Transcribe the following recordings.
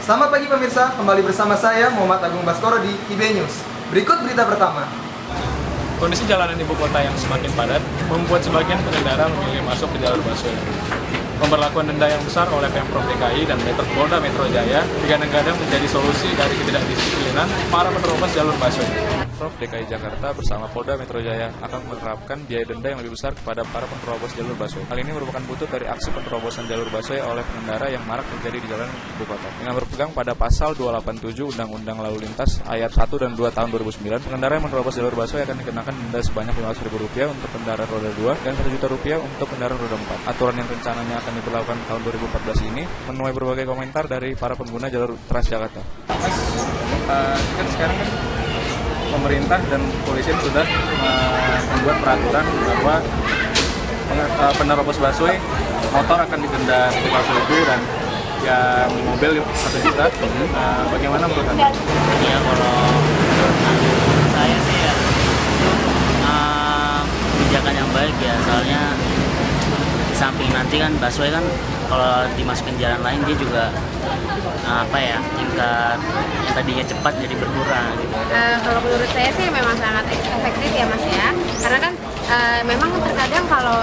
Selamat pagi pemirsa, kembali bersama saya Muhammad Agung Baskoro di IB News. Berikut berita pertama. Kondisi jalanan ibu kota yang semakin padat membuat sebagian pengendara memilih masuk ke jalur busway. Pemberlakuan denda yang besar oleh Pemprov DKI dan Polda Metro Jaya kadang-kadang menjadi solusi dari ketidakdisiplinan para penerobos jalur busway. Pemprov DKI Jakarta bersama Polda Metro Jaya akan menerapkan biaya denda yang lebih besar kepada para penerobos jalur busway. Hal ini merupakan buntut dari aksi penerobosan jalur busway oleh pengendara yang marak terjadi di jalan ibu kota. Dengan berpegang pada pasal 287 Undang-Undang Lalu Lintas ayat 1 dan 2 tahun 2009, pengendara yang menerobos jalur busway akan dikenakan denda sebanyak Rp500.000 untuk kendaraan roda 2 dan Rp1.000.000 untuk kendaraan roda 4. Aturan yang rencananya akan diberlakukan tahun 2014 ini menuai berbagai komentar dari para pengguna jalur Transjakarta. Kan sekarang kan pemerintah dan kepolisian sudah membuat peraturan bahwa penerobos busway motor akan didenda Rp100.000 dan yang mobil Rp1 juta. Bagaimana menurut Anda? Ya kalau menurut saya sih ya kebijakan yang baik ya, soalnya di samping nanti kan busway kan kalau dimasukin jalan lain dia juga tingkat yang tadinya cepat jadi berkurang gitu. Kalau menurut saya sih memang sangat efektif ya Mas ya, karena kan memang terkadang kalau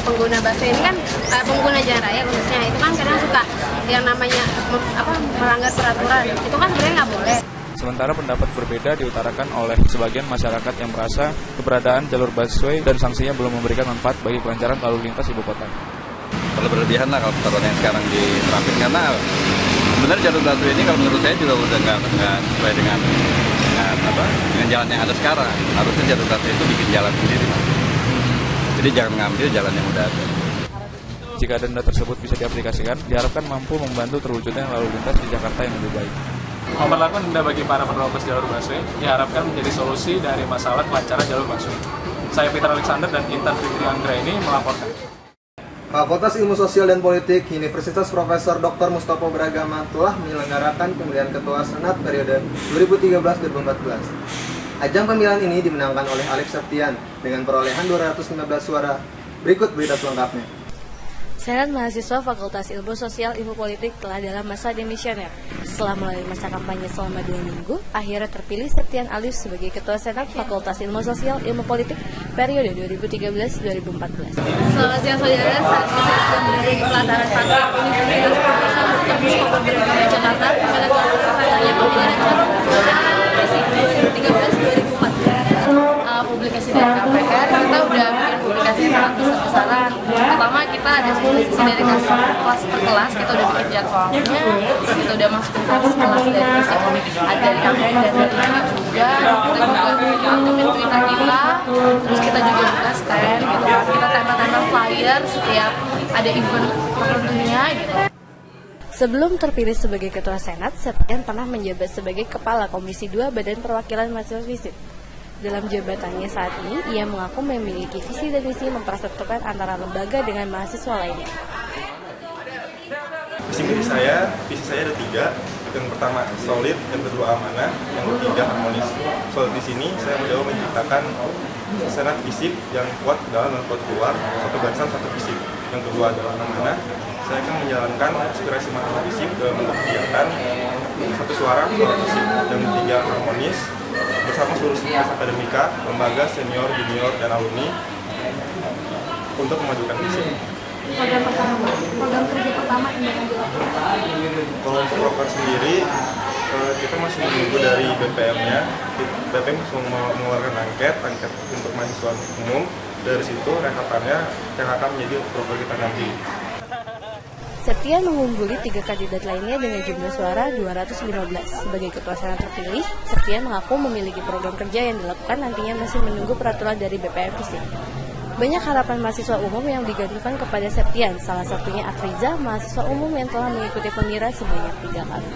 pengguna busway ini kan pengguna jalan raya khususnya itu kan kadang suka yang namanya melanggar peraturan, itu kan sebenarnya nggak boleh. Sementara pendapat berbeda diutarakan oleh sebagian masyarakat yang merasa keberadaan jalur busway dan sanksinya belum memberikan manfaat bagi kelancaran lalu lintas ibu kota. Kalau berlebihan lah kalau peraturan yang sekarang diterapkan, karena sebenarnya jalur busway ini kalau menurut saya juga udah nggak sesuai dengan jalan yang ada sekarang. Harusnya jalur busway itu bikin jalan sendiri, Mas. Jadi jangan ngambil jalan yang udah ada. Jika denda tersebut bisa diaplikasikan, diharapkan mampu membantu terwujudnya lalu lintas di Jakarta yang lebih baik. Pemberlakuan denda bagi para penerobos jalur busway diharapkan menjadi solusi dari masalah kelancaran jalur busway. Saya Peter Alexander dan Intan Fitri Anggra ini melaporkan. Fakultas Ilmu Sosial dan Politik Universitas Profesor Dr. Mustopo Beragama telah menyelenggarakan pemilihan Ketua Senat periode 2013-2014. Ajang pemilihan ini dimenangkan oleh Alex Septian dengan perolehan 215 suara. Berikut berita selengkapnya. Senat Mahasiswa Fakultas Ilmu Sosial Ilmu Politik telah dalam masa demisioner. Setelah melalui masa kampanye selama 2 minggu, akhirnya terpilih Septian Alif sebagai Ketua Senat Fakultas Ilmu Sosial Ilmu Politik periode 2013-2014. Selamat siang saudara, saat ini saya sedang berada di pelataran Patriot Universitas Profesor Dr. Mustopo Beragama Jakarta pada pelaksananya pemilihan calon Ketua Senat Presiden 2013-2014. Publikasi dari KPR, kita udah bikin publikasi sangat besar-besaran. Pertama kita ada publikasi dari kelas per kelas, kita udah bikin jadwalnya, kita udah masukin kelas dari fisik, ada dari KPR dan dari ini juga. Kita juga aktifin Twitter kita, terus kita juga buka stand gitu kan. Kita tempel-tempel flyer setiap ada event tertentunya gitu. Sebelum terpilih sebagai Ketua Senat, Septian pernah menjabat sebagai Kepala Komisi 2 Badan Perwakilan Mahasiswa FISIP. Dalam jabatannya saat ini, ia mengaku memiliki visi dan misi mempersatukan antara lembaga dengan mahasiswa lainnya. Visi saya ada 3. Yang pertama solid, yang kedua amanah, yang ketiga harmonis. Solid di sini saya mencoba menciptakan senat FISIP yang kuat dalam dan kuat keluar, satu barisan satu FISIP. Yang kedua adalah amanah. Saya akan menjalankan aspirasi mahasiswa FISIP dalam bentuk kegiatan satu suara FISIP. Yang ketiga harmonis, bersama seluruh sivitas akademika, lembaga, senior, junior, dan alumni untuk memajukan FISIP. Program kerja pertama ini. Kalau untuk program sendiri, kita masih menunggu dari BPM-nya. BPM mengeluarkan angket untuk mahasiswa umum. Dari situ rekapannya yang akan menjadi program kita nanti. Septian mengungguli 3 kandidat lainnya dengan jumlah suara 215. Sebagai Ketua Senat terpilih, Septian mengaku memiliki program kerja yang dilakukan nantinya masih menunggu peraturan dari BPM FISIP. Banyak harapan mahasiswa umum yang digantungkan kepada Septian, salah satunya Afriza, mahasiswa umum yang telah mengikuti pemira sebanyak 3 kali.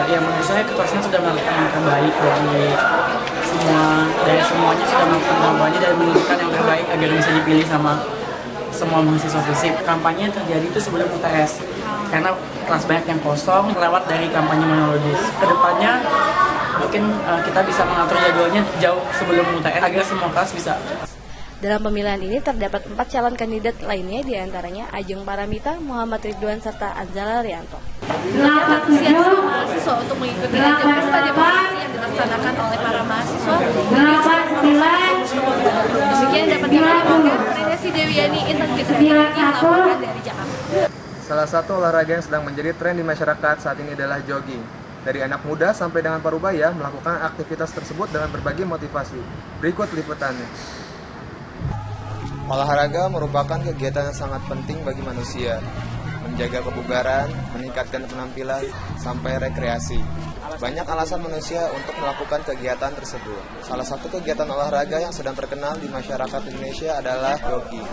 Ya menurut saya Ketua Senat sudah melakukan yang terbaik semuanya sudah melakukan kampanye dan menunjukkan yang terbaik agar bisa dipilih sama semua mahasiswa FISIP. Kampanye terjadi itu sebelum UTS karena kelas banyak yang kosong lewat dari kampanye monologis. Kedepannya mungkin kita bisa mengatur jadwalnya jauh sebelum UTS agar semua kelas bisa. Dalam pemilihan ini terdapat 4 calon kandidat lainnya, diantaranya Ajeng Paramita, Muhammad Ridwan, serta Anzala Rianto. Antusiasme mahasiswa untuk mengikuti ajang pesta demokrasi yang dilaksanakan oleh para mahasiswa. Demikian dapat kami laporkan. Resi Dewiani, Intan Fitri, melaporkan dari Jakarta. Salah satu olahraga yang sedang menjadi tren di masyarakat saat ini adalah jogging. Dari anak muda sampai dengan parubaya melakukan aktivitas tersebut dengan berbagai motivasi. Berikut liputannya. Olahraga merupakan kegiatan yang sangat penting bagi manusia. Menjaga kebugaran, meningkatkan penampilan, sampai rekreasi. Banyak alasan manusia untuk melakukan kegiatan tersebut. Salah satu kegiatan olahraga yang sedang terkenal di masyarakat Indonesia adalah jogging.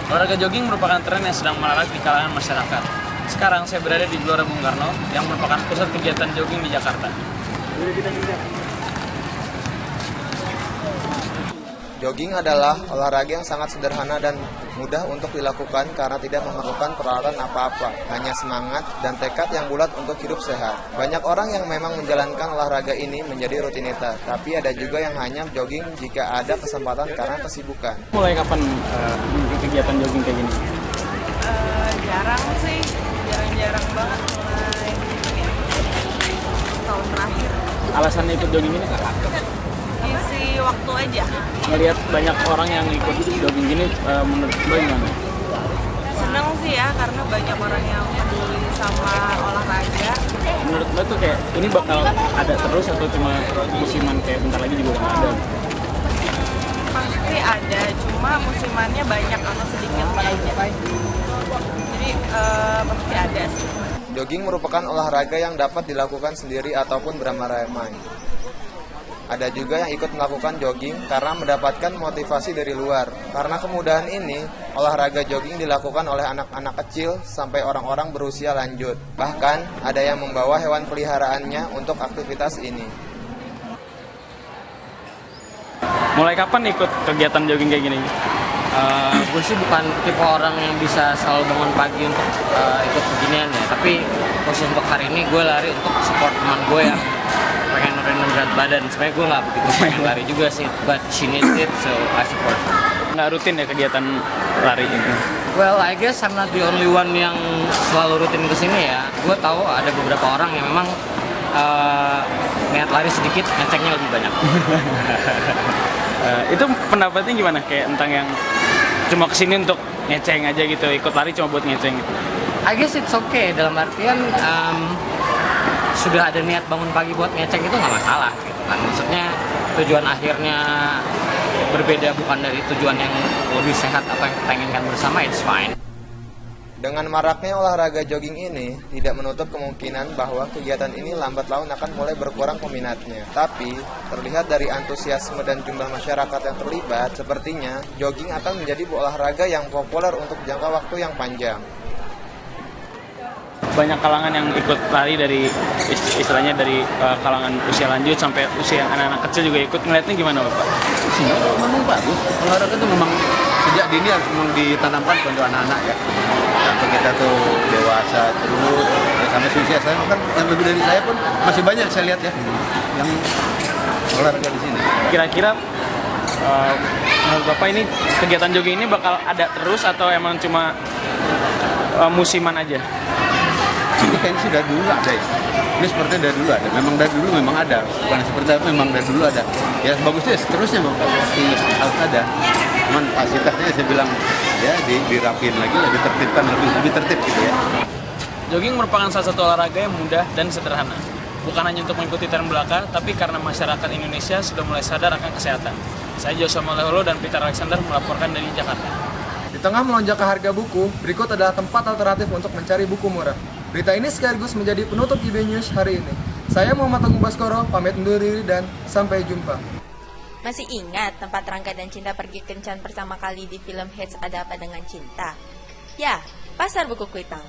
Olahraga jogging merupakan tren yang sedang marak di kalangan masyarakat. Sekarang saya berada di Gelora Bung Karno yang merupakan pusat kegiatan jogging di Jakarta. Jogging adalah olahraga yang sangat sederhana dan mudah untuk dilakukan karena tidak memerlukan peralatan apa-apa, hanya semangat dan tekad yang bulat untuk hidup sehat. Banyak orang yang memang menjalankan olahraga ini menjadi rutinitas, tapi ada juga yang hanya jogging jika ada kesempatan karena kesibukan. Mulai kapan kegiatan jogging kayak gini? Jarang sih, jarang banget mulai tahun terakhir. Alasan ikut jogging ini kakak? Isi waktu aja. Melihat banyak orang yang ikut jogging gini, menurut lo gimana? Seneng sih ya, karena banyak orang yang peduli sama olahraga. Menurut lo tuh kayak ini bakal ada terus atau cuma musiman kayak bentar lagi juga udah nggak ada? Pasti ada, cuma musimannya banyak atau sedikit aja. Jadi pasti ada sih. Jogging merupakan olahraga yang dapat dilakukan sendiri ataupun beramai-ramai. Ada juga yang ikut melakukan jogging karena mendapatkan motivasi dari luar. Karena kemudahan ini, olahraga jogging dilakukan oleh anak-anak kecil sampai orang-orang berusia lanjut. Bahkan, ada yang membawa hewan peliharaannya untuk aktivitas ini. Mulai kapan ikut kegiatan jogging kayak gini? Gue sih bukan tipe orang yang bisa selalu bangun pagi untuk ikut beginian ya. Tapi khusus untuk hari ini gue lari untuk support teman gue yang pengen nurunin berat badan. Sebenarnya gue nggak begitu pengen lari juga sih, but she needs it, so I support. Nggak rutin ya kegiatan lari ini? Well, I guess I'm not the only one yang selalu rutin kesini ya. Gue tahu ada beberapa orang yang memang niat lari sedikit, ngeceknya lebih banyak. Itu pendapatnya gimana? Kayak tentang yang cuma kesini untuk ngeceng aja gitu, ikut lari cuma buat ngeceng gitu? I guess it's okay, dalam artian sudah ada niat bangun pagi buat ngecek itu nggak masalah gitu kan. Maksudnya tujuan akhirnya berbeda, bukan dari tujuan yang lebih sehat atau yang kita inginkan bersama, it's fine. Dengan maraknya olahraga jogging ini, tidak menutup kemungkinan bahwa kegiatan ini lambat laun akan mulai berkurang peminatnya. Tapi, terlihat dari antusiasme dan jumlah masyarakat yang terlibat, sepertinya jogging akan menjadi olahraga yang populer untuk jangka waktu yang panjang. Banyak kalangan yang ikut lari dari istilahnya dari kalangan usia lanjut sampai usia anak-anak kecil juga ikut. Ngeliatnya gimana Bapak? Memang bagus. Olahraga itu memang sejak dini harus memang ditanamkan untuk anak-anak ya. Sampai kita tuh dewasa terus ya, sampai usia saya kan yang lebih dari saya pun masih banyak saya lihat ya yang olahraga di sini. Kira-kira menurut Bapak ini kegiatan jogging ini bakal ada terus atau emang cuma musiman aja? Ini kayaknya sudah dulu ada ya. Ini seperti dari dulu ada. Memang dari dulu memang ada. Bukan seperti apa, memang dari dulu ada. Ya bagusnya seterusnya pasti harus ada. Cuman fasilitasnya saya bilang ya dirapin lagi, lebih tertibkan, lebih tertib gitu ya. Jogging merupakan salah satu olahraga yang mudah dan sederhana. Bukan hanya untuk mengikuti tren belaka, tapi karena masyarakat Indonesia sudah mulai sadar akan kesehatan. Saya Joshua Maleholo dan Peter Alexander melaporkan dari Jakarta. Di tengah melonjaknya harga buku, berikut adalah tempat alternatif untuk mencari buku murah. Berita ini sekaligus menjadi penutup IB News hari ini. Saya Muhammad Agung Baskoro, pamit undur diri dan sampai jumpa. Masih ingat tempat Rangga dan Cinta pergi kencan pertama kali di film hits Ada Apa Dengan Cinta? Ya, Pasar Buku Kuitang.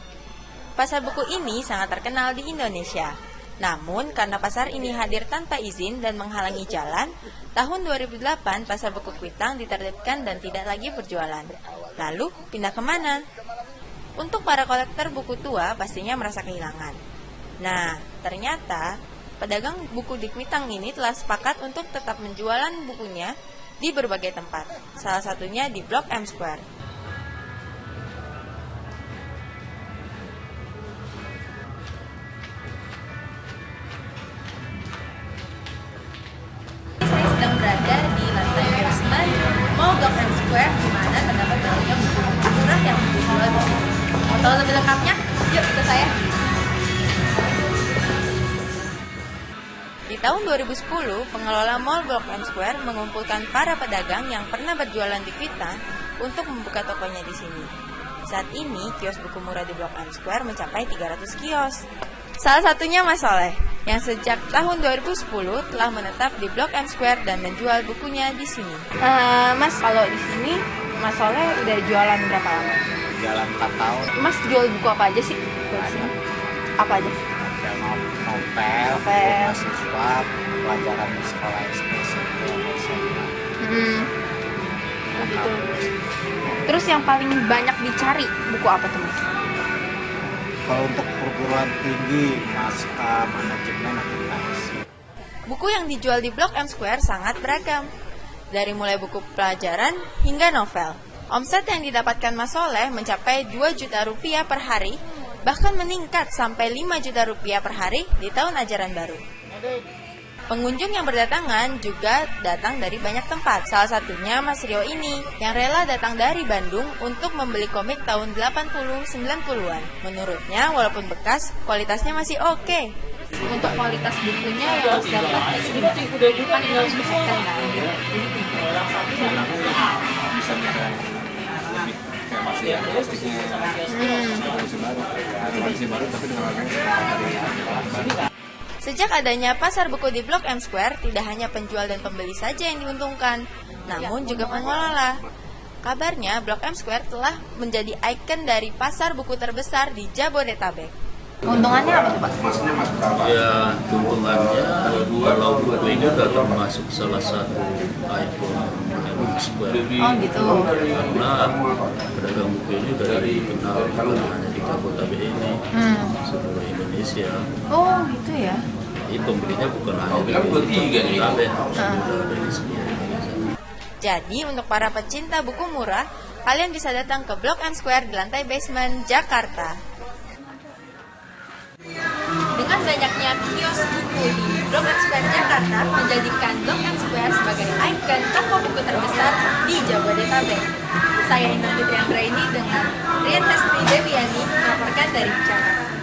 Pasar buku ini sangat terkenal di Indonesia. Namun, karena pasar ini hadir tanpa izin dan menghalangi jalan, tahun 2008 Pasar Buku Kuitang ditertibkan dan tidak lagi berjualan. Lalu, pindah kemana? Untuk para kolektor buku tua pastinya merasa kehilangan. Nah, ternyata pedagang buku di Kuitang ini telah sepakat untuk tetap menjualan bukunya di berbagai tempat, salah satunya di Blok M Square. Saya sedang berada di lantai basement Mall Blok M Square, di mana terdapat banyak buku murah yang dijual di sini. Mau tahu lebih lengkapnya? Yuk ikut saya. Di tahun 2010, pengelola Mall Blok M Square mengumpulkan para pedagang yang pernah berjualan di Kuitang untuk membuka tokonya di sini. Saat ini, kios buku murah di Blok M Square mencapai 300 kios. Salah satunya Mas Soleh, yang sejak tahun 2010 telah menetap di Blok M Square dan menjual bukunya di sini. Mas, kalau di sini Mas Soleh udah jualan berapa lama? Jalan 4 tahun. Mas jual buku apa aja sih? Apa aja? Ada novel, mahasiswa, pelajaran di sekolah SD, SMP, SMA. Gitu. Terus yang paling banyak dicari buku apa tuh Mas? Kalau untuk perguruan tinggi, manajemen akuntansi. Buku yang dijual di Blok M Square sangat beragam, dari mulai buku pelajaran hingga novel. Omset yang didapatkan Mas Soleh mencapai 2 juta rupiah per hari, bahkan meningkat sampai 5 juta rupiah per hari di tahun ajaran baru. Pengunjung yang berdatangan juga datang dari banyak tempat, salah satunya Mas Rio ini, yang rela datang dari Bandung untuk membeli komik tahun 80-90-an. Menurutnya, walaupun bekas, kualitasnya masih oke. Untuk kualitas bukunya yang harus dapat di sini kan ini harus second kan? Bisa kayak masih yang plastiknya masih baru tapi dengan harga. Sejak adanya pasar buku di Blok M Square, tidak hanya penjual dan pembeli saja yang diuntungkan, namun juga pengelola. Kabarnya, Blok M Square telah menjadi ikon dari pasar buku terbesar di Jabodetabek. Keuntungannya apa tuh Pak? Ya, keuntungannya kalau buku ini sudah termasuk salah satu ikon M Square. Oh gitu. Karena pedagang buku ini sudah dikenal bukan hanya di Jabodetabek ini, seluruh Indonesia. Oh gitu ya. Jadi pembelinya bukan hanya di Jabodetabek, sudah dari seluruh Indonesia. Jadi, untuk para pecinta buku murah, kalian bisa datang ke Blok M Square di lantai basement Jakarta. Dengan banyaknya kios buku di Blok M Square Jakarta menjadikan Blok M Square sebagai ikon toko buku terbesar di Jabodetabek. Saya Intan Fitri Anggraini dengan Rian Hestri Deviani melaporkan dari Jakarta.